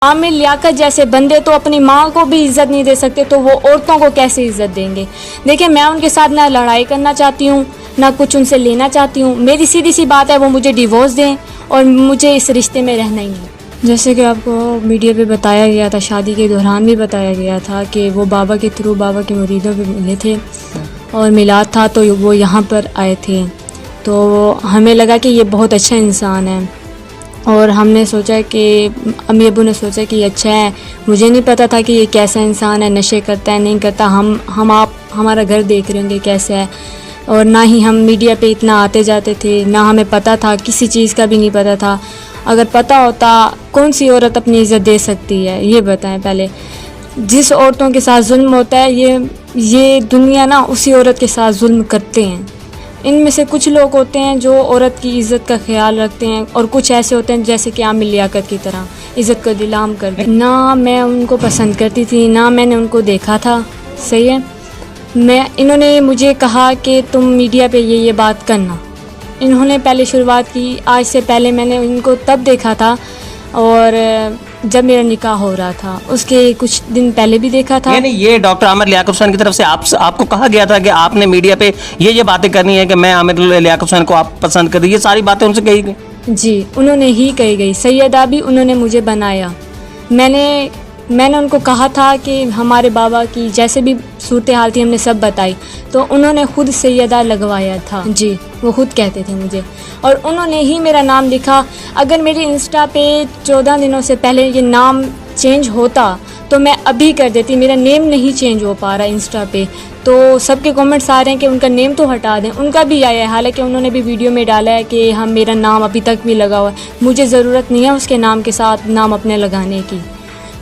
आमिर लियाकत जैसे बंदे तो अपनी माँ को भी इज़्ज़त नहीं दे सकते, तो वो औरतों को कैसे इज़्ज़त देंगे। देखिए, मैं उनके साथ ना लड़ाई करना चाहती हूँ, ना कुछ उनसे लेना चाहती हूँ। मेरी सीधी सी बात है, वो मुझे डिवोर्स दें और मुझे इस रिश्ते में रहना ही नहीं। जैसे कि आपको मीडिया पे बताया गया था, शादी के दौरान भी बताया गया था कि वो बाबा के थ्रू बाबा के मुरीदों पे मिले थे और मिलाद था तो वो यहाँ पर आए थे। तो हमें लगा कि ये बहुत अच्छा इंसान है और हमने सोचा कि अम्मी अबू ने सोचा कि ये अच्छा है। मुझे नहीं पता था कि ये कैसा इंसान है, नशे करता है नहीं करता। हम आप हमारा घर देख रहे होंगे कैसा है, और ना ही हम मीडिया पे इतना आते जाते थे, ना हमें पता था, किसी चीज़ का भी नहीं पता था। अगर पता होता, कौन सी औरत अपनी इज़्ज़त दे सकती है, ये बताएं पहले। जिस औरतों के साथ जुल्म होता है, ये दुनिया ना उसी औरत के साथ जुल्म करते हैं। इनमें से कुछ लोग होते हैं जो औरत की इज़्ज़त का ख्याल रखते हैं और कुछ ऐसे होते हैं जैसे कि आमिर लियाकत की तरह इज़्ज़त को नीलाम कर दें। ना मैं उनको पसंद करती थी, ना मैंने उनको देखा था, सही है। इन्होंने मुझे कहा कि तुम मीडिया पे ये बात करना। इन्होंने पहले शुरुआत की, आज से पहले मैंने इनको तब देखा था और जब मेरा निकाह हो रहा था, उसके कुछ दिन पहले भी देखा था। यानी ये डॉक्टर आमिर लियाकत हुसैन की तरफ से आपको कहा गया था कि आपने मीडिया पे ये बातें करनी है कि मैं आमिर लियाकत हुसैन को आप पसंद कर रही, ये सारी बातें उनसे कही गई? जी, उन्होंने ही कही गई। सैयदा भी उन्होंने मुझे बनाया। मैंने उनको कहा था कि हमारे बाबा की जैसे भी सूरत हाल थी हमने सब बताई, तो उन्होंने खुद सैयदा लगवाया था। जी, वो खुद कहते थे मुझे, और उन्होंने ही मेरा नाम लिखा। अगर मेरे इंस्टा पे 14 दिनों से पहले ये नाम चेंज होता तो मैं अभी कर देती। मेरा नेम नहीं चेंज हो पा रहा इंस्टा पे, तो सबके कमेंट्स आ रहे हैं कि उनका नेम तो हटा दें। उनका भी आया है, हालांकि उन्होंने भी वीडियो में डाला है कि हम मेरा नाम अभी तक भी लगा हुआ है। मुझे ज़रूरत नहीं है उसके नाम के साथ नाम अपने लगाने की।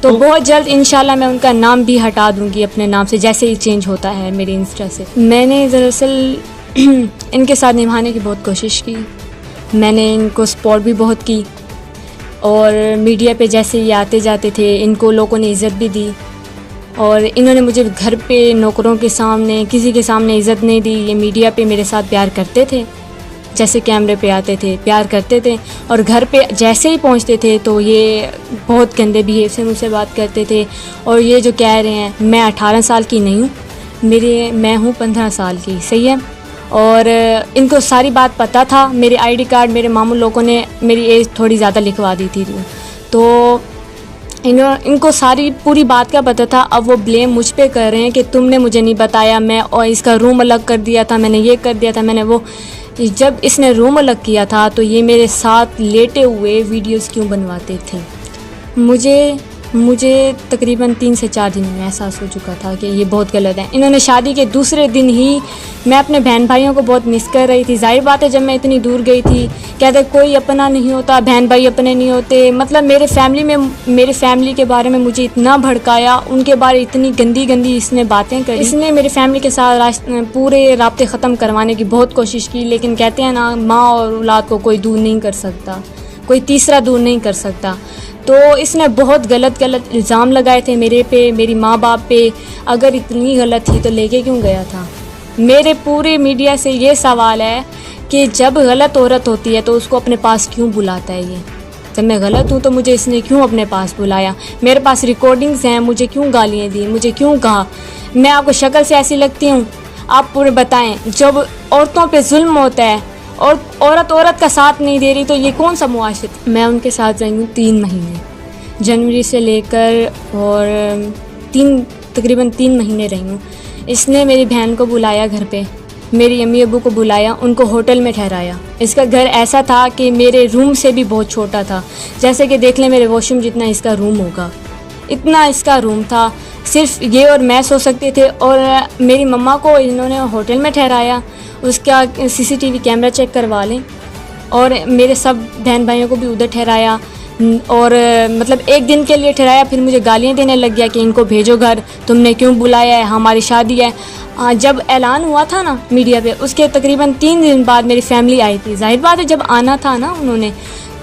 तो बहुत जल्द इंशाल्लाह मैं उनका नाम भी हटा दूंगी अपने नाम से, जैसे ही चेंज होता है मेरे इंस्टा से। मैंने दरअसल इनके साथ निभाने की बहुत कोशिश की, मैंने इनको सपोर्ट भी बहुत की, और मीडिया पे जैसे ही आते जाते थे इनको लोगों ने इज़्ज़त भी दी, और इन्होंने मुझे घर पे नौकरों के सामने किसी के सामने इज़्ज़त नहीं दी। ये मीडिया पे मेरे साथ प्यार करते थे, जैसे कैमरे पे आते थे प्यार करते थे, और घर पे जैसे ही पहुंचते थे तो ये बहुत गंदे बिहेव से मुझसे बात करते थे। और ये जो कह रहे हैं, मैं 18 साल की नहीं हूँ, मैं हूँ 15 साल की, सही है। और इनको सारी बात पता था। मेरे आईडी कार्ड मेरे मामू लोगों ने मेरी एज थोड़ी ज़्यादा लिखवा दी थी, तो इनको सारी पूरी बात का पता था। अब वो ब्लेम मुझ पे कर रहे हैं कि तुमने मुझे नहीं बताया, मैं और इसका रूम अलग कर दिया था, मैंने ये कर दिया था, मैंने वो। जब इसने रूम अलग किया था तो ये मेरे साथ लेटे हुए वीडियोस क्यों बनवाते थे। मुझे तकरीबन 3 से 4 दिन में एहसास हो चुका था कि ये बहुत गलत है। इन्होंने शादी के दूसरे दिन ही, मैं अपने बहन भाइयों को बहुत मिस कर रही थी। जाहिर बात है, जब मैं इतनी दूर गई थी, कहते कोई अपना नहीं होता, बहन भाई अपने नहीं होते। मतलब मेरे फैमिली के बारे में मुझे इतना भड़काया, उनके बारे इतनी गंदी इसने बातें करी। इसने मेरे फैमिली के साथ पूरे राब्ते ख़त्म करवाने की बहुत कोशिश की, लेकिन कहते हैं ना, माँ और औलाद को कोई दूर नहीं कर सकता, कोई तीसरा दूर नहीं कर सकता। तो इसने बहुत गलत इल्ज़ाम लगाए थे मेरे पे, मेरी माँ बाप पे। अगर इतनी गलत थी तो लेके क्यों गया था। मेरे पूरे मीडिया से ये सवाल है कि जब गलत औरत होती है तो उसको अपने पास क्यों बुलाता है। ये जब मैं गलत हूँ तो मुझे इसने क्यों अपने पास बुलाया। मेरे पास रिकॉर्डिंग्स हैं, मुझे क्यों गालियाँ दी, मुझे क्यों कहा। मैं आपको शक्ल से ऐसी लगती हूँ, आप पूरे बताएं। जब औरतों पे जुल्म होता है और औरत का साथ नहीं दे रही, तो ये कौन सा मुआशरा। मैं उनके साथ रही हूँ 3 महीने, जनवरी से लेकर, और तकरीबन 3 महीने रही हूँ। इसने मेरी बहन को बुलाया घर पे, मेरी अम्मी अबू को बुलाया, उनको होटल में ठहराया। इसका घर ऐसा था कि मेरे रूम से भी बहुत छोटा था, जैसे कि देख लें मेरे वॉशरूम जितना इसका रूम होगा, इतना इसका रूम था। सिर्फ ये और मैं सो सकते थे। और मेरी मम्मा को इन्होंने होटल में ठहराया, उसका CCTV कैमरा चेक करवा लें, और मेरे सब बहन भाइयों को भी उधर ठहराया, और मतलब 1 दिन के लिए ठहराया। फिर मुझे गालियाँ देने लग गया कि इनको भेजो घर, तुमने क्यों बुलाया है, हमारी शादी है। जब ऐलान हुआ था ना मीडिया पे, उसके तकरीबन 3 दिन बाद मेरी फैमिली आई थी। जाहिर बात है, जब आना था ना उन्होंने,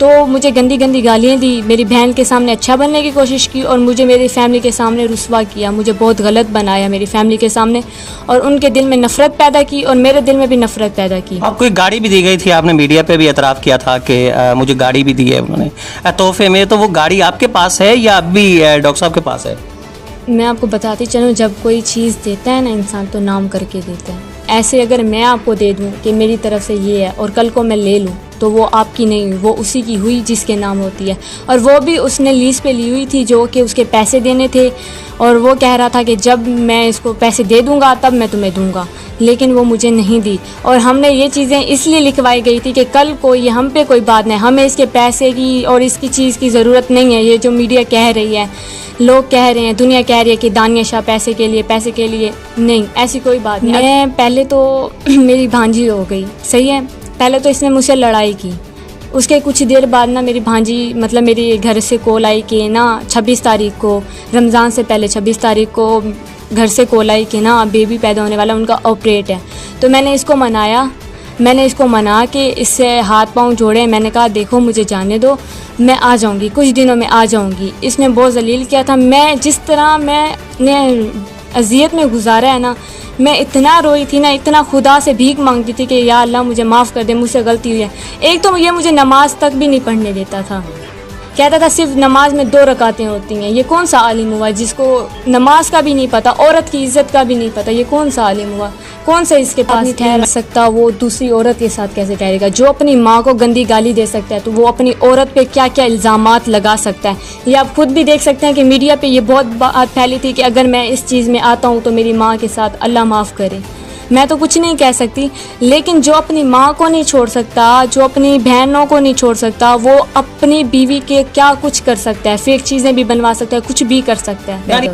तो मुझे गंदी गंदी गालियाँ दी, मेरी बहन के सामने अच्छा बनने की कोशिश की और मुझे मेरी फैमिली के सामने रुस्वा किया, मुझे बहुत गलत बनाया मेरी फैमिली के सामने और उनके दिल में नफ़रत पैदा की और मेरे दिल में भी नफ़रत पैदा की। आपको एक गाड़ी भी दी गई थी, आपने मीडिया पे भी एतराफ़ किया था कि मुझे गाड़ी भी दी है उन्होंने तोहफे में, तो वो गाड़ी आपके पास है या अब भी डॉक्टर साहब के पास है? मैं आपको बताती चलूँ, जब कोई चीज़ देता है ना इंसान तो नाम करके देता है। ऐसे अगर मैं आपको दे दूँ कि मेरी तरफ से ये है और कल को मैं ले लूँ तो वो आपकी नहीं हुई, वो उसी की हुई जिसके नाम होती है। और वो भी उसने लीज़ पे ली हुई थी जो कि उसके पैसे देने थे और वो कह रहा था कि जब मैं इसको पैसे दे दूँगा तब मैं तुम्हें दूँगा, लेकिन वो मुझे नहीं दी। और हमने ये चीज़ें इसलिए लिखवाई गई थी कि कल को ये हम पे कोई बात नहीं, हमें इसके पैसे की और इसकी चीज़ की ज़रूरत नहीं है। ये जो मीडिया कह रही है, लोग कह रहे हैं, दुनिया कह रही है कि दानिया शाह पैसे के लिए, नहीं, ऐसी कोई बात नहीं। मैं पहले तो मेरी भांजी हो गई, सही है, पहले तो इसने मुझसे लड़ाई की, उसके कुछ देर बाद ना मेरी भांजी मतलब मेरे घर से कॉल आई कि ना 26 तारीख को, रमज़ान से पहले 26 तारीख को घर से कॉल आई कि ना बेबी पैदा होने वाला, उनका ऑपरेट है। तो मैंने इसको मना के इससे हाथ पांव जोड़े, मैंने कहा देखो मुझे जाने दो, मैं आ जाऊंगी, कुछ दिनों में आ जाऊंगी। इसने बहुत जलील किया था। मैं जिस तरह मैंने अजियत में गुजारा है ना, मैं इतना रोई थी ना, इतना खुदा से भीख मांगती थी कि या अल्लाह मुझे माफ़ कर दे, मुझसे गलती हुई है। एक तो ये मुझे नमाज तक भी नहीं पढ़ने देता था, कहता था सिर्फ नमाज में 2 रकातें होती हैं। ये कौन सा आलिम हुआ जिसको नमाज का भी नहीं पता, औरत की इज्जत का भी नहीं पता? ये कौन सा आलिम हुआ? कौन सा इसके पास नहीं ठहर सकता? वो दूसरी औरत के साथ कैसे ठहरेगा? जो अपनी माँ को गंदी गाली दे सकता है तो वो अपनी औरत पे क्या क्या इल्ज़ामात लगा सकता है। ये आप खुद भी देख सकते हैं कि मीडिया पे ये बहुत बात फैली थी कि अगर मैं इस चीज़ में आता हूँ तो मेरी माँ के साथ अल्लाह माफ़ करे। मैं तो कुछ नहीं कह सकती, लेकिन जो अपनी माँ को नहीं छोड़ सकता, जो अपनी बहनों को नहीं छोड़ सकता, वो अपनी बीवी के क्या कुछ कर सकता है, फेक चीज़ें भी बनवा सकता है, कुछ भी कर सकता है।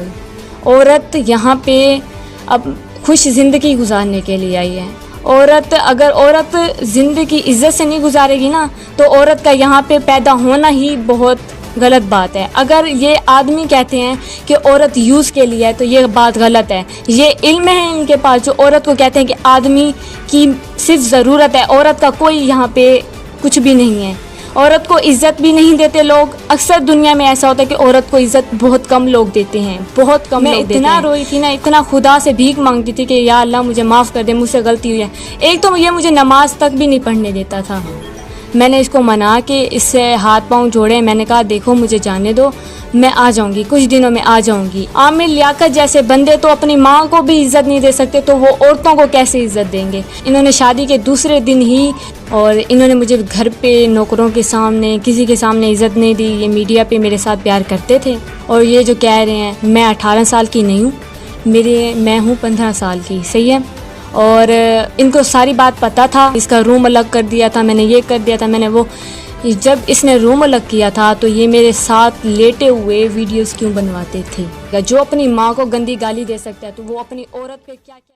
औरत यहाँ पे अब खुश ज़िंदगी गुजारने के लिए आई है। अगर औरत ज़िंदगी इज़्ज़त से नहीं गुजारेगी ना तो औरत का यहाँ पे पैदा होना ही बहुत गलत बात है। अगर ये आदमी कहते हैं कि औरत यूज़ के लिए है तो ये बात गलत है। ये इल्म है इनके पास जो औरत को कहते हैं कि आदमी की सिर्फ ज़रूरत है, औरत का कोई यहाँ पे कुछ भी नहीं है। औरत को इज़्ज़त भी नहीं देते लोग। अक्सर दुनिया में ऐसा होता है कि औरत को इज़्ज़त बहुत कम लोग देते हैं, बहुत कम लोग देते हैं। इतना रोई थी ना, इतना खुदा से भीख मांगती थी कि या अल्लाह मुझे माफ़ कर दे, मुझसे गलती हुई है। एक तो ये मुझे नमाज तक भी नहीं पढ़ने देता था। मैंने इसको मना के इससे हाथ पांव जोड़े, मैंने कहा देखो मुझे जाने दो, मैं आ जाऊंगी, कुछ दिनों में आ जाऊंगी। आमिर लियाकत जैसे बंदे तो अपनी माँ को भी इज़्ज़त नहीं दे सकते तो वो औरतों को कैसे इज़्ज़त देंगे। इन्होंने शादी के दूसरे दिन ही और इन्होंने मुझे घर पे नौकरों के सामने किसी के सामने इज़्ज़त नहीं दी। ये मीडिया पे मेरे साथ प्यार करते थे और ये जो कह रहे हैं मैं 18 साल की नहीं हूँ, मैं हूँ 15 साल की, सही है। और इनको सारी बात पता था, इसका रूम अलग कर दिया था मैंने, ये कर दिया था मैंने वो। जब इसने रूम अलग किया था तो ये मेरे साथ लेटे हुए वीडियोस क्यों बनवाते थे? जो अपनी माँ को गंदी गाली दे सकता है तो वो अपनी औरत पे क्या क्या